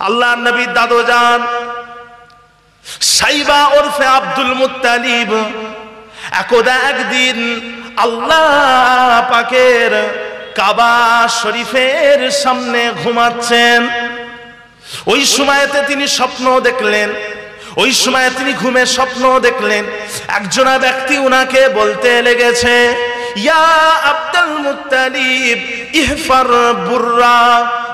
আল্লাহর নবীর দাদুজান সাইবা ওরফে আব্দুল মুত্তালিব একদা একদিন আল্লাহ পাকের কাবা শরীফের সামনে ঘুমাচ্ছেন। ওই সময়তে তিনি স্বপ্ন দেখলেন, ওই সময় তিনি ঘুমে স্বপ্ন দেখলেন একজন ব্যক্তি উনাকে বলতে লেগেছে, ইয়া আব্দুল মুত্তালিব ইহফার বুররা,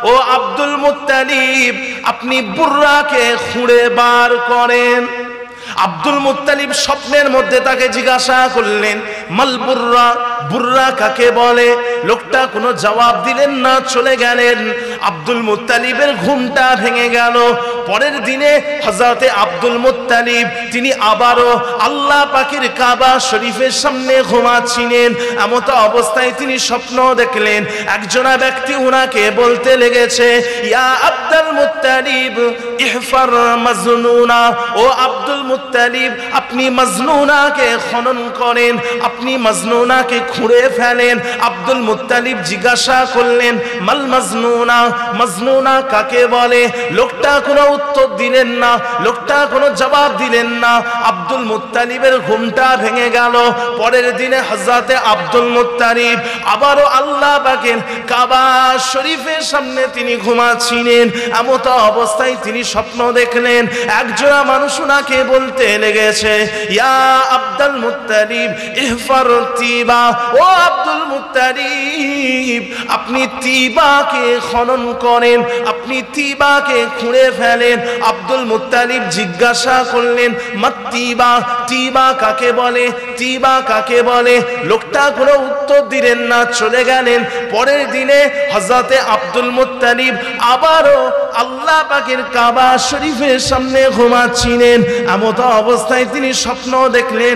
ও আব্দুল মুত্তালিব আপনি বুররাকে খুঁড়ে বার করেন। আব্দুল মুত্তালিব স্বপ্নের মধ্যে তাকে জিজ্ঞাসা করলেন, মাল বুররা, বুররা কাকে বলে? লোকটা কোনো জবাব দিলেন না, চলে গেলেন। আব্দুল মুত্তালিবের ঘুমটা ভেঙে গেল। পরের দিনে হযরতে আব্দুল মুত্তালিব তিনি আবারও আল্লাহ পাকের কাবা শরীফের সামনে ঘুমাচ্ছিলেন। এমত অবস্থায় তিনি স্বপ্ন দেখলেন একজন ব্যক্তি উনাকে বলতে লেগেছে, ইয়া আব্দুল মুত্তালিব ইহফার মাজনুনা, ও আব্দুল মুত্তালিব আপনি মাজনুনাকে খনন করেন, আপনি মাজনুনাকে খুঁড়ে ফেলেন। আব্দুল মুত্তালিব জিজ্ঞাসা করলেন, মাল মাজনুনা, মাজনুনা কাকে বলে? লোকটা কোনো উত্তর দিলেন না, লোকটা কোনো জবাব দিলেন না। আব্দুল মুত্তালিবের ঘুমটা ভেঙে গেল। পরের দিনে হযরতে আব্দুল মুত্তালিব আবারও আল্লাহ পাকের কাবা শরীফের সামনে তিনি ঘুমাচ্ছিলেন। এমত অবস্থায় তিনি স্বপ্ন দেখলেন একজন মানুষ উনাকে বলতে লেগেছে, ইয়া আব্দুল মুত্তালিব ইহফার তিবা, ও আব্দুল মুত্তালিব আপনি তিবাকে খনন করেন, আপনি তিবাকে খুঁড়ে ফেলেন। আব্দুল মুত্তালিব জিজ্ঞাসা করলেন, মাত্তিবা, তিবা কাকে বলে? তিবা কাকে বলে? লোকটা কোনো উত্তর দিলেন না, চলে গেলেন। পরের দিনে হযরতে আব্দুল মুত্তালিব আবারও আল্লাহ পাকের কাবা শরীফের সামনে ঘুমাচ্ছিলেন। এমত অবস্থায় তিনি স্বপ্ন দেখলেন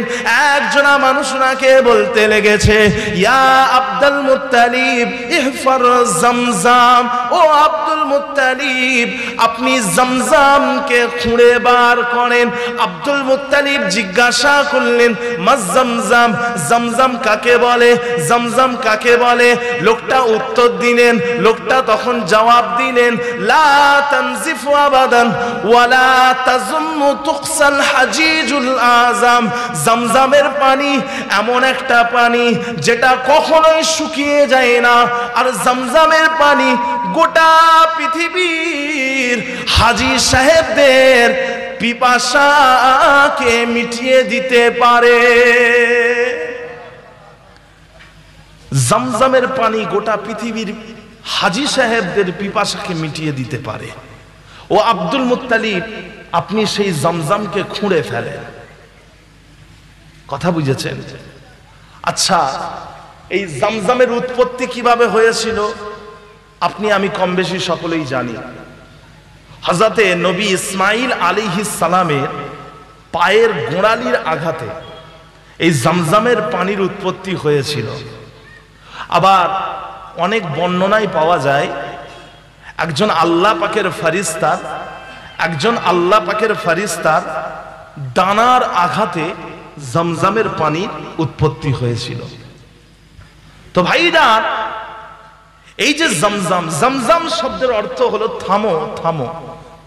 একজনা মানুষ ওনাকে বলতে লেগেছে, ইয়া আব্দুল মুত্তালিব ইহফার জমজম, ও আব্দুল মুত্তালিব আপনি জমজমকে খুঁড়ে বার করেন। আব্দুল মুত্তালিব জিজ্ঞাসা করলেন, মাজ জমজম, জমজম কাকে বলে? জমজম কাকে বলে? লোকটা উত্তর দিলেন, লোকটা তখন জবাব দিলেন, লা তানজিফু আবাদান ওয়ালা তাজুম্মু তুকসাল হাজিজুল আযম, জমজমের পানি এমন একটা পানি যেটা কখনোই শুকিয়ে যায় না। আর জমজমের পানি গোটা পৃথিবীর হাজী সাহেবদের পিপাসাকে মিটিয়ে দিতে পারে। জমজমের পানি গোটা পৃথিবীর হাজী সাহেবদের পিপাসাকে মিটিয়ে দিতে পারে। ও আব্দুল মুত্তালিব আপনি সেই জমজমকে খুঁড়ে ফেলেন। কথা বুঝেছেন? আচ্ছা, এই জমজমের উৎপত্তি কিভাবে হয়েছিল আপনি আমি কম বেশি সকলেই জানি। হযরতে নবী ইসমাঈল আলাইহিস সালামের পায়ের গোড়ালির আঘাতে এই জমজমের পানির উৎপত্তি হয়েছিল। আবার অনেক বর্ণনায় পাওয়া যায় একজন আল্লাহ পাকের ফেরেশতার, একজন আল্লাহ পাকের ফেরেশতার ডানার আঘাতে জমজমের পানির উৎপত্তি হয়েছিল। তো ভাইরা, এই যে জমজম, জমজম শব্দের অর্থ হলো থামো, থামো,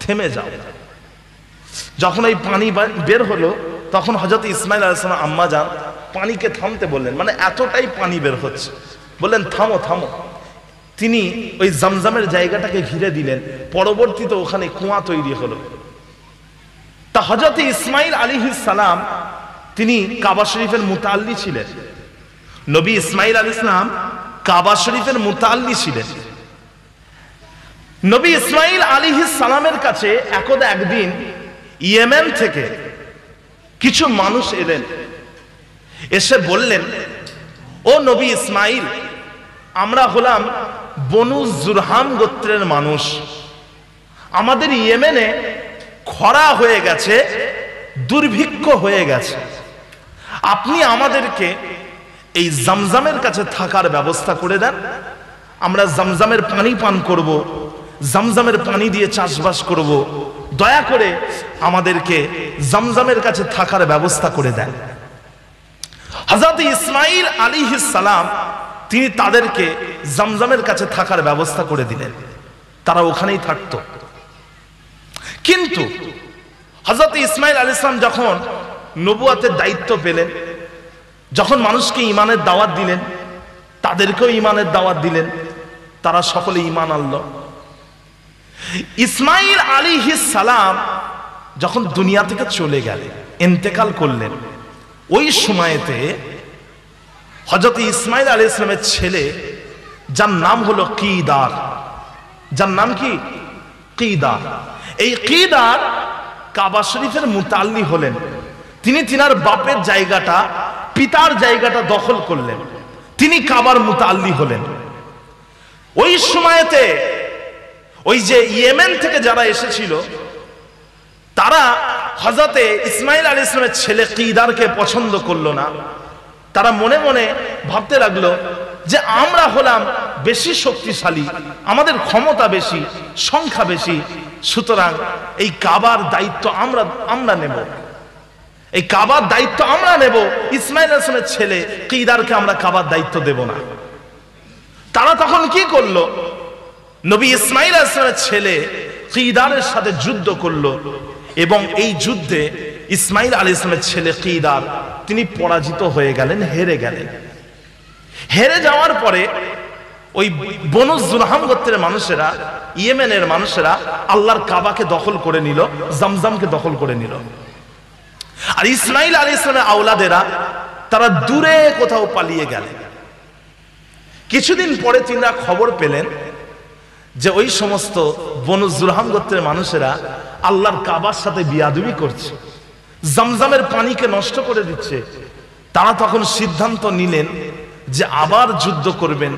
থেমে যাও। যখন এই পানি বের হলো তখন হযরত ইসমাঈল আলাইহিস সালাম আম্মা জান পানিকে থামতে বললেন, মানে এতটাই পানি বের হচ্ছে, বললেন থামো, থামো। তিনি ওই জমজমের জায়গাটাকে ঘিরে দিলেন। পরবর্তীতে ওখানে কুয়া তৈরি হলো। তা হযরত ইসমাঈল আলাইহিস সালাম তিনি কাবা শরীফের মুতাআল্লি ছিলেন। নবী ইসমাঈল আলাইহিস সালাম কাবা শরীফের মুতাআল্লি ছিলেন। নবী ইসমাঈল আলাইহিস সালামের কাছে একদা একদিন ইয়েমেন থেকে কিছু মানুষ এলেন, এসে বললেন, ও নবী ইসমাঈল, আমরা হলাম বনু জুরহাম গোত্রের মানুষ, আমাদের ইয়েমেনে খরা হয়ে গেছে, দুর্ভিক্ষ হয়ে গেছে, আপনি আমাদেরকে এই জমজমের কাছে থাকার ব্যবস্থা করে দেন। আমরা জমজমের পানি পান করব, জমজমের পানি দিয়ে চাষবাস করব, দয়া করে আমাদেরকে জমজমের কাছে থাকার ব্যবস্থা করে দেন। হযরত ইসমাঈল আলাইহিস সালাম তিনি তাদেরকে জমজমের কাছে থাকার ব্যবস্থা করে দিলেন। তারা ওখানেই থাকতো। কিন্তু হযরত ইসমাঈল আলাইহিস সালাম যখন নবুয়তের দায়িত্ব পেলেন, যখন মানুষকে ঈমানের দাওয়াত দিলেন, তাদেরকেও ঈমানের দাওয়াত দিলেন, তারা সকলে ঈমান আনলো। ইসমাঈল আলাইহিস সালাম যখন দুনিয়া থেকে চলে গেলেন, ইন্তেকাল করলেন, ওই সময়তে হযরত ইসমাঈল আলাইহিস সালামের ছেলে, যার নাম হলো কিদার, যার নাম কি? কিদার। এই কিদার কাবা শরীফের মুতাল্লি হলেন। তিনি তিনার বাপের জায়গাটা, পিতার জায়গাটা দখল করলেন, তিনি কাবার মুতাল্লি হলেন। ওই সময়তে ওই যে ইয়েমেন থেকে যারা এসেছিল, তারা হযরতে ইসমাঈল আলাইহিস সালামের ছেলে কিদারকে পছন্দ করলো না। তারা মনে মনে ভাবতে লাগলো যে আমরা হলাম বেশি শক্তিশালী, আমাদের ক্ষমতা বেশি, সংখ্যা বেশি, সুতরাং এই কাবার দায়িত্ব আমরা নেব, এই কাবার দায়িত্ব আমরা নেব, ইসমাঈল আলাইহিস সালামের ছেলে কিদারকে আমরা কাবার দায়িত্ব দেব না। তারা তখন কি করলো? নবী ইসমাঈল আলাইহিস সালামের ছেলে কিদারের সাথে যুদ্ধ করলো, এবং এই যুদ্ধে ইসমাঈল আলাইহিস সালামের ছেলে কিদার তিনি পরাজিত হয়ে গেলেন, হেরে গেলেন। হেরে যাওয়ার পরে ওই বনু জুরহাম গোত্রের মানুষেরা, ইয়েমেনের মানুষেরা আল্লাহর কাবাকে দখল করে নিল, জমজমকে দখল করে নিল। আর ইসমাঈল আলাইহিস সালামের আওলাদেরা তারা দূরে কোথাও পালিয়ে গেলেন। কিছুদিন পরে তিনারা খবর পেলেন যে ওই সমস্ত বনু জুরহাম গোত্রের মানুষেরা আল্লাহর কাবার সাথে বিয়াদবি করছে, জমজমের পানিকে নষ্ট করে দিচ্ছে। তারা তখন সিদ্ধান্ত নিলেন যে আবার যুদ্ধ করবেন,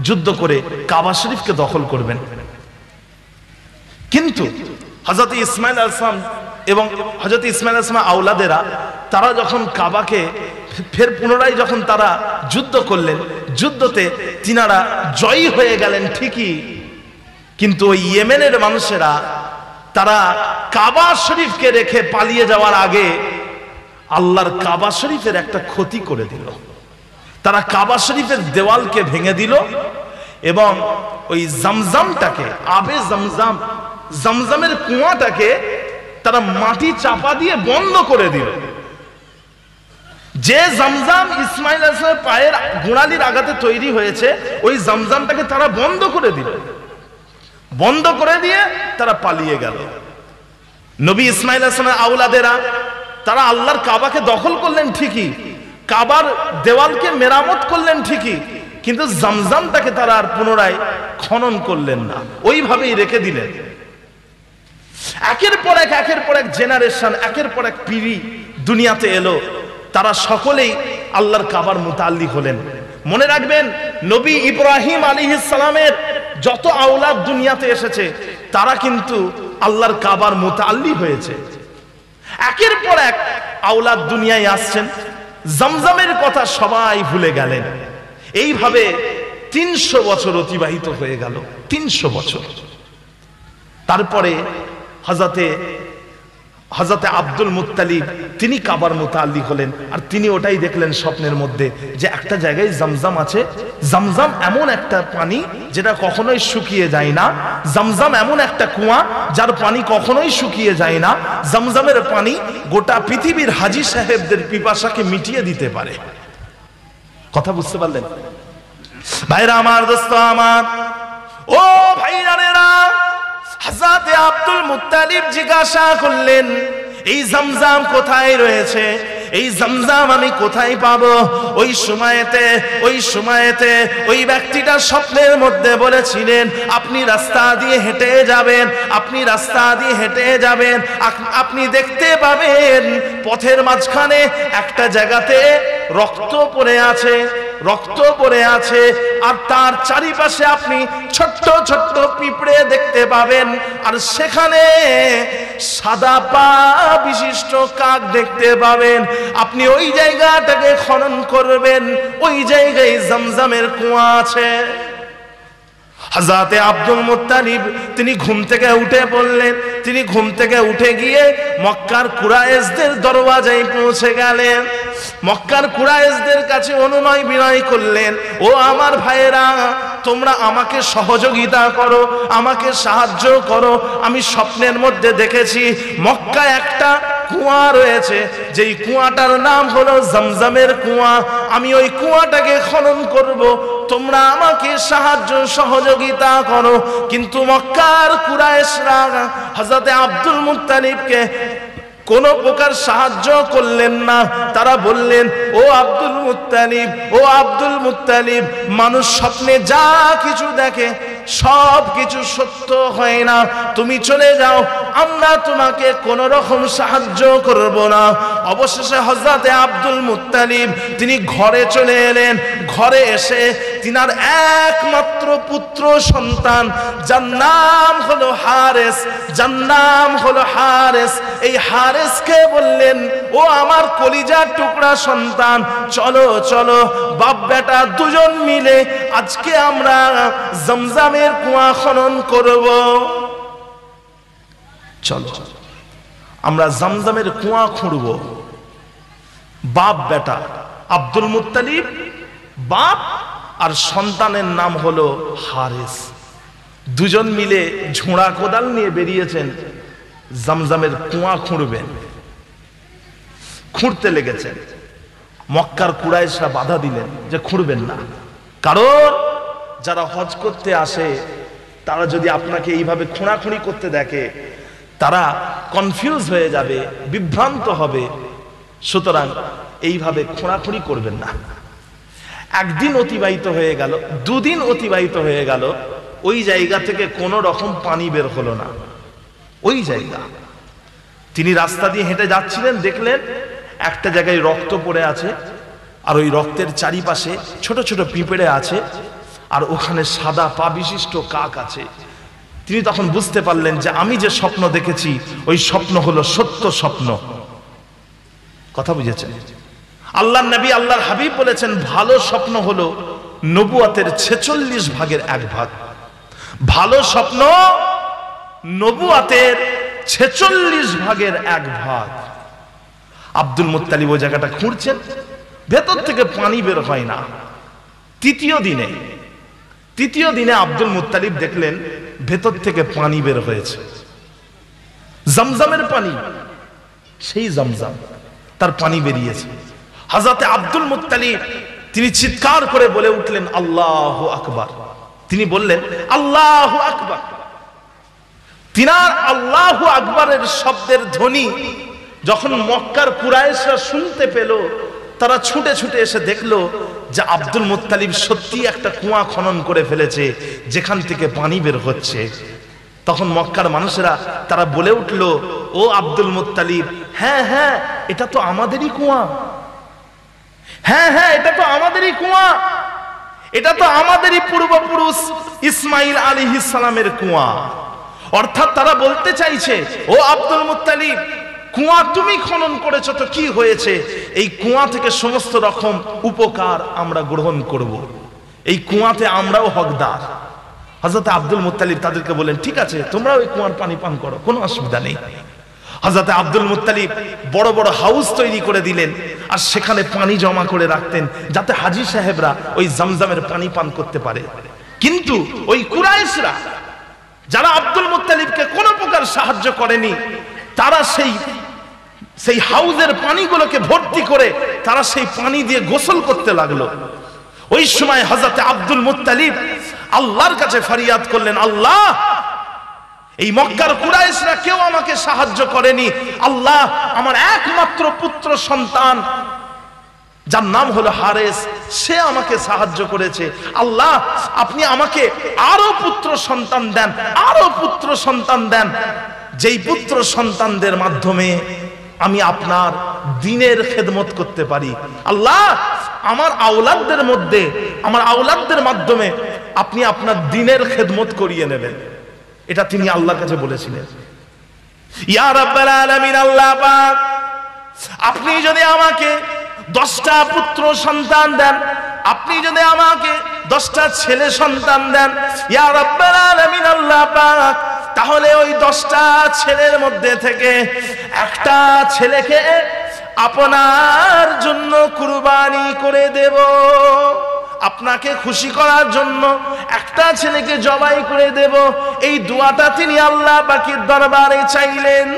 যুদ্ধ করে কাবা শরীফকে দখল করবেন। কিন্তু হযরত ইসমাঈল আলাইহিস সালাম এবং হযরত ইসমাঈল আলাইহিস সালামের আওলাদেরা তারা যখন কাবাকে ফের পুনরায় যখন তারা যুদ্ধ করলেন, যুদ্ধতে তিনারা জয়ী হয়ে গেলেন ঠিকই, কিন্তু ওই ইয়েমেনের মানুষেরা তারা কাবা শরীফকে রেখে পালিয়ে যাওয়ার আগে আল্লাহর কাবা শরীফের একটা ক্ষতি করে দিল। তারা কাবা শরীফের দেওয়ালকে ভেঙে দিল এবং ওই জমজমটাকে, আবে জমজম, জমজমের কুয়াটাকে তারা মাটি চাপা দিয়ে বন্ধ করে দিল। যে জমজম ইসমাঈল আলাইহিস সালামের পায়ের গোড়ালির আঘাতে তৈরি হয়েছে, ওই জমজমটাকে তারা বন্ধ করে দিল। বন্ধ করে দিয়ে তারা পালিয়ে গেল। নবী ইসমাঈল আলাইহিস সালামের আওলাদেরা তারা আল্লাহর কাবাকে দখল করলেন ঠিকই, কাবার দেওয়ালকে মেরামত করলেন ঠিকই, কিন্তু জমজমটাকে তারা আর পুনরায় খনন করলেন না, ওইভাবেই রেখে দিলেন। একের পর এক জেনারেশন, একের পর এক পিঢ়ি দুনিয়াতে এলো, তারা সকলেই আল্লাহর কাবার মুতাল্লি হলেন। মনে রাখবেন, নবী ইব্রাহিম আলাইহিস সালামের যত আওলাদ দুনিয়াতে এসেছে তারা কিন্তু আল্লাহর কাবার মুতাল্লি হয়েছে। একের পর এক আওলাদ দুনিয়ায় আসছেন, জমজমের কথা সবাই ভুলে গেলেন। এইভাবে 300 বছর অতিবাহিত হয়ে গেল, 300 বছর। তারপরে হযরতে আব্দুল মুত্তালিব তিনি কাবার মুতাল্লি হলেন, আর তিনি ওটাই দেখলেন স্বপ্নের মধ্যে যে একটা জায়গায় জমজম আছে। জমজম এমন একটা পানি যেটা কখনোই শুকিয়ে যায় না, জমজম এমন একটা কুয়া যার পানি কখনোই শুকিয়ে যায় না। জমজমের পানি গোটা পৃথিবীর হাজী সাহেবদের পিপাসাকে মিটিয়ে দিতে পারে। কথা বুঝতে পারলেন ভাইরা আমার, দোস্ত আমার, ও ভাইরানেরা, হযরতে আব্দুল মুত্তালিব জিজ্ঞাসা করলেন এই জমজম কোথায় রয়েছে, এই জমজম আমি কোথায় পাবো? ওই সময়েতে ওই ব্যক্তিটা স্বপ্নের মধ্যে বলেছিলেন আপনি রাস্তা দিয়ে হেঁটে যাবেন, আপনি রাস্তা দিয়ে হেঁটে যাবেন, আপনি দেখতে পাবেন পথের মাঝখানে একটা জায়গাতে রক্ত পড়ে আছে, রক্ত পড়ে আছে, আর তার চারিপাশে আপনি ছোট্ট ছোট্ট পিঁপড়ে দেখতে পাবেন, আর সেখানে সাদা পা বিশিষ্ট কাক দেখতে পাবেন। আপনি ওই জায়গাটাকে খনন করবেন, ওই জায়গায় জমজমের কুয়া আছে। হযরতে আব্দুল মুত্তালিব তিনি ঘুম থেকে উঠে পড়লেন, তিনি ঘুম থেকে উঠে গিয়ে মক্কার কুরাইশদের দরওয়াজায় পৌঁছে গেলেন। মক্কার কুরাইশদের কাছে অনুনয় বিনয় করলেন, ও আমার ভাইয়েরা, তোমরা আমাকে সহযোগিতা করো, আমাকে সাহায্য করো। আমি স্বপ্নের মধ্যে দেখেছি মক্কায় একটা কুয়া রয়েছে, যেই কুয়াটার নাম হলো জমজমের কুয়া। আমি ওই কুয়াটাকে খনন করব, তোমরা আমাকে সাহায্য সহযোগিতা করো। কিন্তু মক্কার কুরাইশরা হযরত আব্দুল মুত্তালিবকে কোনো প্রকার সাহায্য করলেন না। তারা বললেন, ও আব্দুল মুত্তালিব, ও আব্দুল মুত্তালিব, মানুষ স্বপ্নে যা কিছু দেখে সব কিছু সত্য হয় না, তুমি চলে যাও, আমরা তোমাকে কোনো রকম সাহায্য করব না। অবশেষে হযরতে আব্দুল মুত্তালিব তিনি ঘরে চলে এলেন। ঘরে এসে তিনার একমাত্র পুত্র সন্তান, যার নাম হলো হারেস, যার নাম হলো হারেস, এই হারেসকে বললেন, ও আমার কলিজার টুকরা সন্তান, চলো চলো, বাপ বেটা দুজন মিলে আজকে আমরা জমজমের কুয়া খনন করব। চলো আমরা জমজমের কুয়া খুঁড়ব। বাপ বেটা আব্দুল মুত্তালিব, বাপ আর সন্তানের নাম হলো হারেস, দুজন মিলে ঝোড়া কোদাল নিয়ে বেরিয়েছেন, জমজমের কুয়া খুঁড়বেন। খুঁড়তে লেগেছেন। মক্কার কুরাইশরা বাধা দিলেন যে খুঁড়বেন না, কারণ যারা হজ করতে আসে তারা যদি আপনাকে এইভাবে খুঁড়াখুঁড়ি করতে দেখে তারা কনফিউজ হয়ে যাবে, বিভ্রান্ত হবে, সুতরাং এইভাবে খুঁড়াখুঁড়ি করবেন না। একদিন অতিবাহিত হয়ে গেল, দুদিন অতিবাহিত হয়ে গেল, ওই জায়গা থেকে কোনো রকম পানি বের হলো না। ওই জায়গা তিনি রাস্তা দিয়ে হেঁটে যাচ্ছিলেন, দেখলেন একটা জায়গায় রক্ত পড়ে আছে, আর ওই রক্তের চারিপাশে ছোট ছোট পিঁপড়ে আছে, আর ওখানে সাদা পা বিশিষ্ট কাক আছে। তিনি তখন বুঝতে পারলেন যে আমি যে স্বপ্ন দেখেছি ওই স্বপ্ন হলো সত্য স্বপ্ন। কথা বুঝেছেন? আল্লাহর নবী আল্লাহর হাবিব বলেছেন, ভালো স্বপ্ন হলো নবুয়তের 46 ভাগের 1 ভাগ। ভালো স্বপ্ন নবুয়তের 46 ভাগের 1 ভাগ। আব্দুল মুত্তালিব ওই জায়গাটা খুঁড়ছেন, ভেতর থেকে পানি বের হয় না। তৃতীয় দিনে আব্দুল মুত্তালিব দেখলেন ভেতর থেকে পানি বের হয়েছে, জমজমের পানি, সেই জমজম, তার পানি বেরিয়েছে। হযরতে আব্দুল মুত্তালিব তিনি চিৎকার করে বলে উঠলেন, আল্লাহু আকবার। তিনি বললেন, আল্লাহু আকবার। তিনার আল্লাহু আকবারের শব্দের ধ্বনি যখন মক্কার কুরাইশরা শুনতে পেল, তারা ছুটে ছুটে এসে দেখলো যে আব্দুল মুত্তালিব সত্যি একটা কুয়া খনন করে ফেলেছে যেখান থেকে পানি বের হচ্ছে। তখন মক্কার মানুষেরা তারা বলে উঠল, ও আব্দুল মুত্তালিব, হ্যাঁ হ্যাঁ এটা তো আমাদেরই কুয়া, হ্যাঁ হ্যাঁ এটা তো আমাদেরই কুয়া, এটা তো আমাদেরই পূর্বপুরুষ ইসমাইল আলাইহিস সালামের কুয়া। অর্থাৎ তারা বলতে চাইছে, ও আব্দুল মুত্তালিব, কুয়া তুমি খনন করেছো তো কি হয়েছে, এই কুয়া থেকে সমস্ত রকম উপকার আমরা গ্রহণ করব, এই কুয়াতে আমরাও হকদার। হযরত আব্দুল মুত্তালিব তাদেরকে বলেন, ঠিক আছে তোমরা ওই কুয়ার পানি পান করো, কোনো অসুবিধা নেই। হযরত আব্দুল মুত্তালিব বড় বড় হাউস তৈরি করে দিলেন, আর সেখানে পানি জমা করে রাখতেন যাতে হাজী সাহেবরা ওই জমজমের পানি পান করতে পারে। কিন্তু ওই কুরাইশরা যারা আব্দুল মুত্তালিবকে কোনো প্রকার সাহায্য করেনি, তারা সেই হাউজের পানিগুলোকে ভর্তি করে তারা সেই পানি দিয়ে গোসল করতে লাগলো। ওই সময় হযরত আব্দুল মুত্তালিব আল্লাহর কাছে ফরিয়াদ করলেন, আল্লাহ, এই মক্কার কুরাইশরা কেউ আমাকে সাহায্য করেনি, আল্লাহ আমার একমাত্র পুত্র সন্তান যার নাম হলো হারেস, সে আমাকে সাহায্য করেছে, আল্লাহ আপনি আমাকে আরো পুত্র সন্তান দেন, আরো পুত্র সন্তান দেন, যেই পুত্র সন্তানদের মাধ্যমে আমি আপনার দ্বীনের খেদমত করতে পারি। আল্লাহ আমার আওলাদদের মাধ্যমে আপনি আপনার দ্বীনের খেদমত করিয়ে নেবেন। এটা তিনি আল্লাহর কাছে বলেছিলেন। ইয়া রাব্বাল আলামিন, আল্লাহ পাক আপনি যদি আমাকে 10টা পুত্র সন্তান দেন, আপনি যদি আমাকে 10টা ছেলে সন্তান দেন, ইয়া রাব্বাল আলামিন আল্লাহ পাক, তাহলে ওই 10টা ছেলের মধ্যে থেকে একটা ছেলেকে আপনার জন্য কুরবানি করে দেব। আপনাকে খুশি করার জন্য একটা ছেলেকে জবাই করে দেব, এই দোয়াটা তিনি আল্লাহ পাকের দরবারে চাইলেন।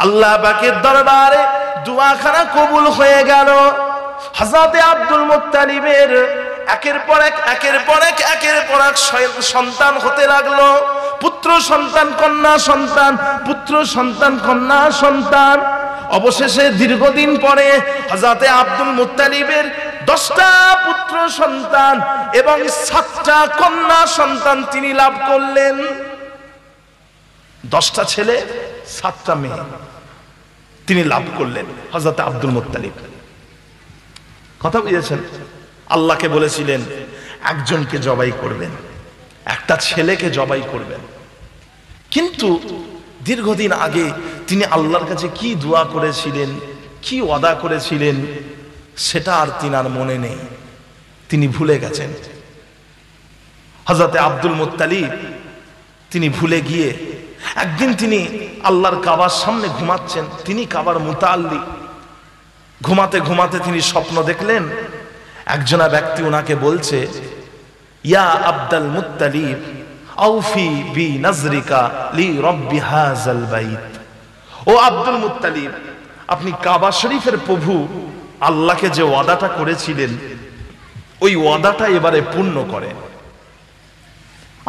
আল্লাহ পাকের দরবারে দোয়াখানা কবুল হয়ে গেল। হযরত আব্দুল মুত্তালিবের একের পর এক সন্তান হতে লাগলো। পুত্র সন্তান, কন্যা সন্তান, পুত্র সন্তান, কন্যা সন্তান। অবশেষে দীর্ঘদিন পরে হযরত আব্দুল মুত্তালিবের 10টা পুত্র সন্তান এবং 7টা কন্যা সন্তান তিনি লাভ করলেন। 10টা ছেলে, 7টা মেয়ে তিনি লাভ করলেন হযরত আব্দুল মুত্তালিব। কথা বুঝেছেন? আল্লাহকে বলেছিলেন একজনকে জবাই করবেন, একটা ছেলেকে জবাই করবেন। কিন্তু দীর্ঘদিন আগে তিনি আল্লাহর কাছে কি দোয়া করেছিলেন, কি ওয়াদা করেছিলেন, সেটা আর তিনার মনে নেই, তিনি ভুলে গেছেন। হযরত আব্দুল মুত্তালিব তিনি ভুলে গিয়ে একদিন তিনি আল্লাহর কাবার সামনে ঘুমাচ্ছেন, তিনি কাবার মুতাআল্লি। ঘুমাতে ঘুমাতে তিনি স্বপ্ন দেখলেন, একজনা ব্যক্তি ওনাকে বলছে, ইয়া আব্দুল মুত্তালিব আউফি বি নাজরিকা লি রব্বি হাযাল বাইত। ও আব্দুল মুত্তালিব, আপনি কাবা শরীফের প্রভু আল্লাহকে যে ওয়াদাটা করেছিলেন, ওই ওয়াদাটা এবারে পূর্ণ করেন।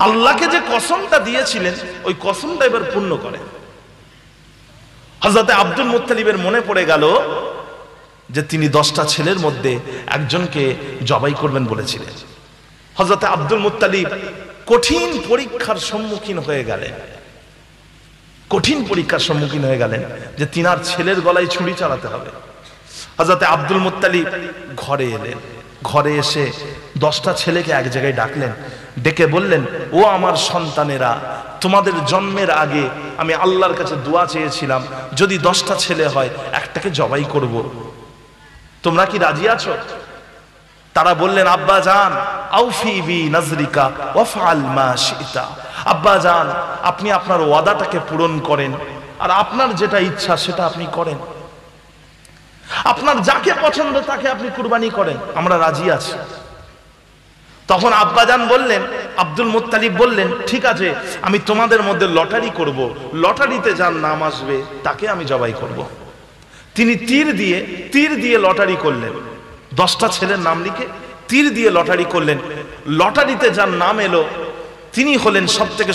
আল্লাহকে যে কসমটা দিয়েছিলেন, ওই কসমটা এবার পূর্ণ করেন। হযরত আব্দুল মুত্তালিবের মনে পড়ে গেল যে তিনি 10টা ছেলের মধ্যে একজনকে জবাই করবেন বলেছিলেন। হযরত আব্দুল মুত্তালিব কঠিন পরীক্ষার সম্মুখীন হয়ে গেলেন, কঠিন পরীক্ষার সম্মুখীন হয়ে গেলেন যে তিনার ছেলের গলায় ছুরি চালাতে হবে। হযরত আব্দুল মুত্তালিব ঘরে এলেন, ঘরে এসে 10টা ছেলেকে এক জায়গায় ডাকলেন, ডেকে বললেন, ও আমার সন্তানেরা, তোমাদের জন্মের আগে আমি আল্লাহর কাছে দোয়া চেয়েছিলাম, যদি 10টা ছেলে হয় একটাকে জবাই করব, তোমরা কি রাজি আছো? তারা বললেন, আব্বা জান আউফি বি নাজরিকা ওয়াফআল মা শিতা। আব্বা জান, আপনি আপনার ওয়াদাটাকে পূরণ করেন, আর আপনার যেটা ইচ্ছা সেটা আপনি করেন, আপনার যাকে পছন্দ তাকে আপনি কুরবানি করেন, আমরা রাজি আছি। তখন আব্বাজান বললেন, আব্দুল মুত্তালিব বললেন, ঠিক আছে, আমি তোমাদের মধ্যে লটারি করব, লটারিতে যার নাম আসবে তাকে আমি জবাই করব। তিনি তীর দিয়ে লটারি করলেন, 10টা ছেলের নাম লিখে তীর দিয়ে লটারি করলেন। লটারিতে যার নাম এলো তিনি হলেন সবথেকে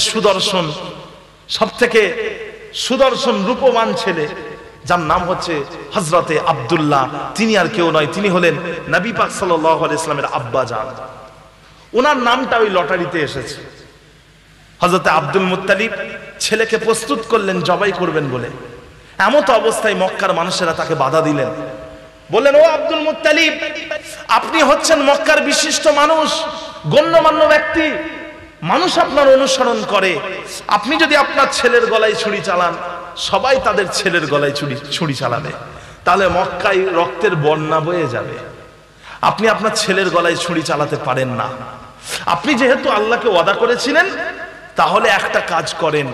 সুদর্শন রূপবান ছেলে, যার নাম হচ্ছে হযরতে আব্দুল্লাহ। তিনি আর কেউ নয়, তিনি হলেন নবী পাক সাল্লাল্লাহু আলাইহি ওয়াসাল্লামের আব্বা জান। ওনার নামটা ওই লটারিতে এসেছে। হযরতে আব্দুল মুত্তালিব ছেলেকে প্রস্তুত করলেন জবাই করবেন বলে। এমত অবস্থায় মক্কার মানুষেরা তাকে বাধা দিলেন, বললেন, ও আব্দুল মুত্তালিব, আপনি হচ্ছেন মক্কার বিশিষ্ট মানুষ, গণ্যমান্য ব্যক্তি, মানুষ আপনার অনুসরণ করে, আপনি যদি আপনার ছেলের গলায় ছুরি চালান, সবাই তাদের ছেলের গলায় ছুরি চালাবে, তাহলে মক্কায় রক্তের বন্যা বয়ে যাবে। আপনি আপনার ছেলের গলায় ছুরি চালাতে পারেন না। আপনি যেহেতু আল্লাহকে ওয়াদা করেছিলেন, তাহলে একটা কাজ করেন,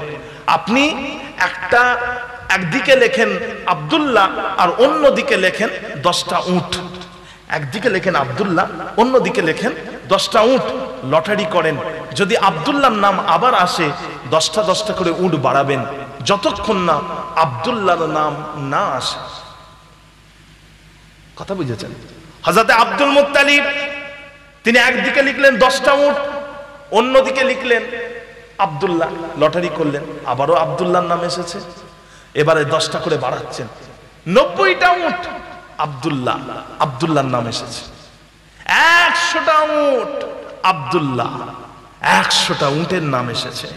আপনি একদিকে লেখেন আব্দুল্লাহ আর অন্যদিকে লেখেন 10টা উট। একদিকে লেখেন আব্দুল্লাহ, অন্যদিকে লেখেন 10টা উট। লটারি করেন, যদি আব্দুল্লাহর নাম আবার আসে 10টা করে উট বাড়াবেন, যতক্ষণ না আব্দুল্লাহর নাম না আসে। কথা বুঝেছেন? হযরত আব্দুল মুত্তালিব তিনি একদিকে লিখলেন 10টা উট, অন্যদিকে লিখলেন আব্দুল্লাহ। লটারি করলেন, আবারও আব্দুল্লাহর নাম এসেছে। এবারে 10টা করে বাড়াচ্ছেন, 90টা উট আব্দুল্লাহর নাম এসেছে। 100টা উট আব্দুল্লাহ, 100টা উটের নাম এসেছে,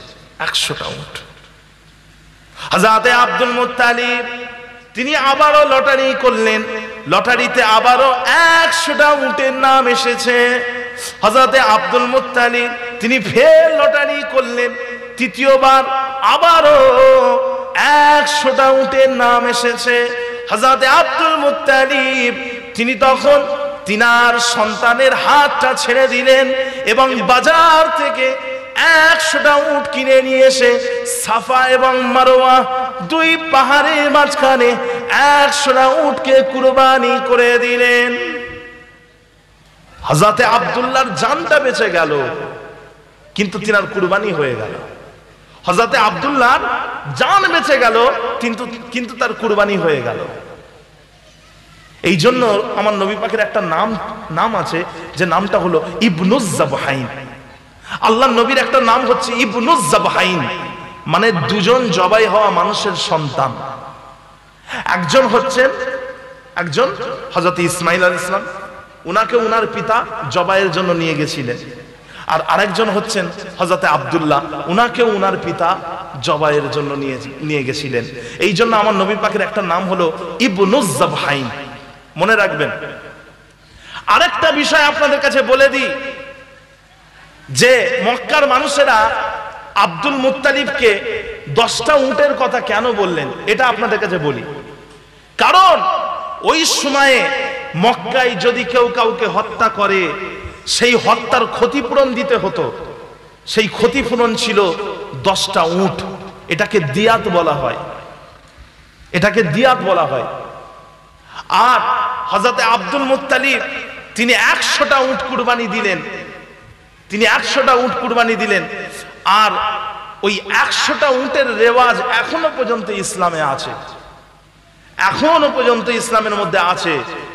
100টা উট। হযরত আব্দুল মুত্তালিব তিনি আবারও লটারি করলেন, লটারিতে আবারও 100টা উটের নাম এসেছে। হযরত আব্দুল মুত্তালিব তিনি ফের লটারি করলেন, তৃতীয়বার আবারও 100টা উটের নাম এসেছে। হযরত আব্দুল মুত্তালিব তিনি তখন তিনার সন্তানের হাতটা ছেড়ে দিলেন এবং বাজার থেকে 100টা উট কিনে নিয়ে এসে সাফা এবং মারওয়া 2 পাহাড়ের মাঝখানে 100টা উটকে কুরবানি করে দিলেন। হযরতে আব্দুল্লাহর জানটা বেঁচে গেল, কিন্তু তিনার কুরবানি হয়ে গেল। হযরতে আব্দুল্লাহর জান বেঁচে গেল, কিন্তু তার কুরবানি হয়ে গেল। এই জন্য আমার নবী পাকের একটা নাম আছে, যে নামটা হলো ইবনুজ জাবহাইন। আল্লাহর নবীর একটা নাম হচ্ছে ইবনুজ জাবহাইন, মানে দুজন জবাই হওয়া মানুষের সন্তান। একজন হযরত ইসমাইল আলাইহিস সালাম, উনাকে উনার পিতা জবাইয়ের জন্য নিয়ে গেছিলেন। আর আরেকজন হচ্ছেন হযরত আব্দুল্লাহ, উনাকে উনার পিতা জবাইয়ের জন্য নিয়ে গেছিলেন। এই জন্য আমার নবী পাকের একটা নাম হলো ইবনুজ জাবহাইন, মনে রাখবেন। আরেকটা বিষয় আপনাদের কাছে বলে দিই, যে মক্কার মানুষেরা আব্দুল মুত্তালিবকে 10টা উটের কথা কেন বললেন, এটা আপনাদের কাছে বলি। কারণ ওই সময়ে মক্কায় যদি কেউ কাউকে হত্যা করে, সেই হত্যার ক্ষতিপূরণ দিতে হতো। সেই ক্ষতিপূরণ ছিল 10টা উট। এটাকে দিয়াত বলা হয়, এটাকে দিয়াত বলা হয়। আর হযরত আব্দুল মুত্তালিব তিনি 100টা উট কুরবানি দিলেন, তিনি 100টা উট কুরবানি দিলেন। আর ওই 100টা উটের রেওয়াজ এখনো পর্যন্ত ইসলামে আছে, এখনো পর্যন্ত ইসলামের মধ্যে আছে।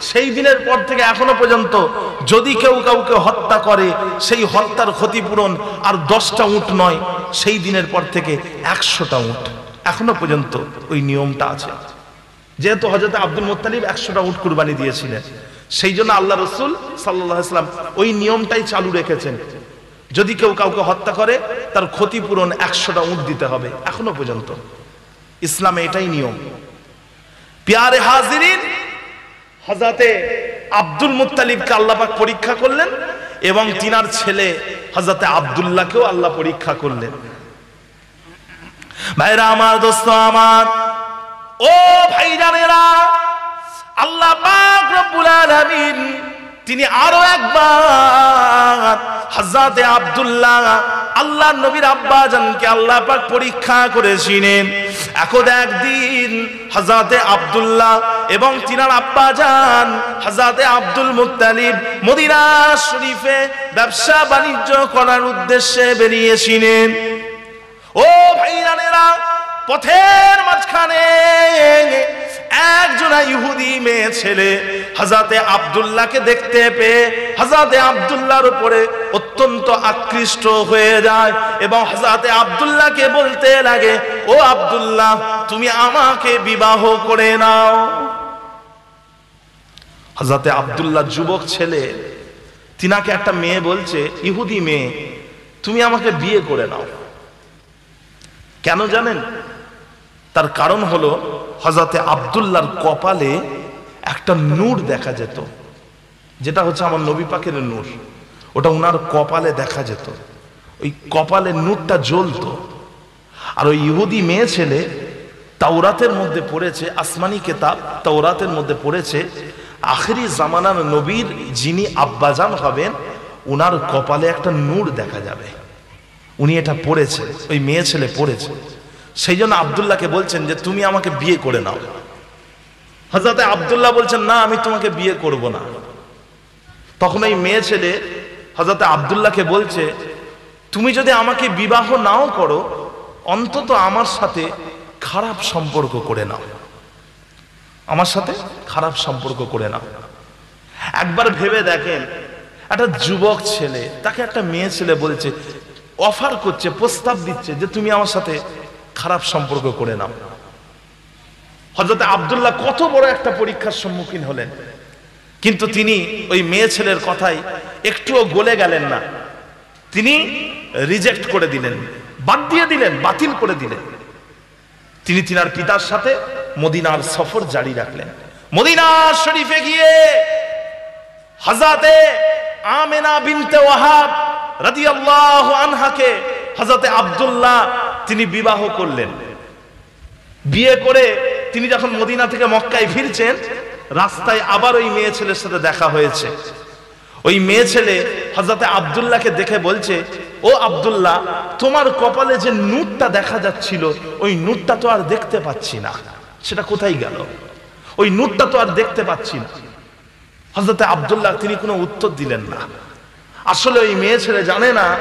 সেই দিনের পর থেকে এখনো পর্যন্ত যদি কেউ কাউকে হত্যা করে, সেই হত্যার ক্ষতিপূরণ আর 10টা উট নয়, সেই দিনের পর থেকে 100টা উট, এখনো পর্যন্ত ওই নিয়মটা আছে। যেহেতু হযরত আব্দুল মুত্তালিব 100টা উট কুরবানি দিয়েছিলেন, সেই জন্য আল্লাহ রাসূল সাল্লাল্লাহু আলাইহি ওয়াসাল্লাম ওই নিয়মটাই চালু রেখেছেন। যদি কেউ কাউকে হত্যা করে, তার ক্ষতিপূরণ 100টা উট দিতে হবে, এখনো পর্যন্ত ইসলামে এটাই নিয়ম। প্যারে হাজিরিন, হযরতে আব্দুল মুত্তালিবকে আল্লাহ পাক পরীক্ষা করলেন, এবং তিনার ছেলে হযরতে আব্দুল্লাহকেও আল্লাহ পরীক্ষা করলেন। ভাইরা আমার, দোস্ত আমার, ও ভাইজানেরা, আল্লাহ পাক রব্বুল আলামিন তিনি আরো একবার হযরতে আব্দুল্লাহ, আল্লাহর নবীর আব্বা জানকে আল্লাহ পাক পরীক্ষা করেছিলেন। একদিন হযরতে আব্দুল্লাহ এবং তিনার আব্বা জান হযরতে আব্দুল মুত্তালিব মদিনা শরীফে ব্যবসা বাণিজ্য করার উদ্দেশ্যে বেরিয়েছিলেন। ও ভাইরানেরা, পথের মাঝখানে একজন ইহুদি মেয়ে ছেলে হযরতে আব্দুল্লাহকে দেখতে পেয়ে হযরতে আব্দুল্লাহর উপরে অত্যন্ত আকৃষ্ট হয়ে যায়, এবং হযরতে আব্দুল্লাহকে বলতে লাগে, ও আব্দুল্লাহ, তুমি আমাকে বিবাহ করে নাও। হযরতে আব্দুল্লাহ যুবক ছেলে, তিনাকে একটা মেয়ে বলছে, ইহুদি মেয়ে, তুমি আমাকে বিয়ে করে নাও। কেন জানেন? তার কারণ হলো হযরতে আব্দুল্লাহর কপালে একটা নূর দেখা যেত, যেটা হচ্ছে আমার নবী পাকের নূর। ওটা উনার কপালে দেখা যেত, ওই কপালে নূরটা জ্বলতো। আর ওই ইহুদি মেয়ে ছেলে তাওরাতের মধ্যে পড়েছে, আসমানি কিতাব তাওরাতের মধ্যে পড়েছে, আখিরি জামানার নবীর যিনি আব্বাজান হবেন, উনার কপালে একটা নূর দেখা যাবে। উনি এটা পড়েছে, ওই মেয়ে ছেলে পড়েছে। সেই জন্য আব্দুল্লাহকে বলছেন যে তুমি আমাকে বিয়ে করে নাও। হযরতে আব্দুল্লাহ বলছেন, না, আমি তোমাকে বিয়ে করব না। তখন এই মেয়ে ছেলে হযরতে আব্দুল্লাহকে বলছে, তুমি যদি আমাকে বিবাহ নাও করো, অন্তত আমার সাথে খারাপ সম্পর্ক করে নাও, আমার সাথে খারাপ সম্পর্ক করে নাও। একবার ভেবে দেখেন, একটা যুবক ছেলে, তাকে একটা মেয়ে ছেলে বলছে, অফার করছে, প্রস্তাব দিচ্ছে যে তুমি আমার সাথে খারাপ সম্পর্ক করে নাও। হযরতে আব্দুল্লাহ কত বড় একটা পরীক্ষার সম্মুখীন হলেন, কিন্তু তিনি ওই মেয়ে ছেলের কথাই একটুও গলে গেলেন না। তিনি রিজেক্ট করে দিলেন, বাদ দিয়ে দিলেন, বাতিল করে দিলেন। তিনি তিনার পিতার সাথে মদিনার সফর জারি রাখলেন। মদিনা শরীফে গিয়ে হযরতে আমেনা বিনতে ওয়াহাব রাদিয়াল্লাহু আনহাকে হযরতে আব্দুল্লাহ তিনি বিবাহ করলেন। বিয়ে করে তিনি যখন মদিনা থেকে মক্কায় ফিরছেন, রাস্তায় আবার ওই মেয়ে ছেলের সাথে দেখা হয়েছে। ওই মেয়ে ছেলে হযরতে আব্দুল্লাহকে দেখে বলছে, ও আব্দুল্লাহ, তোমার কপালে যে নূরটা দেখা যাচ্ছিল, ওই নূরটা তো আর দেখতে পাচ্ছি না, সেটা কোথায় গেল? ওই নূরটা তো আর দেখতে পাচ্ছি না। হযরতে আব্দুল্লাহ তিনি কোনো উত্তর দিলেন না। আসলে ওই মেয়ে ছেলে জানে না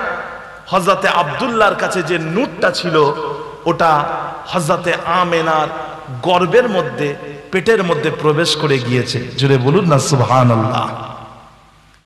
হযরতে আব্দুল্লাহর কাছে যে নূরটা ছিল ওটা হযরতে আমেনার গর্ভের মধ্যে, পেটের মধ্যে প্রবেশ করে গিয়েছে। জুড়ে বলুন না সুবহানাল্লাহ।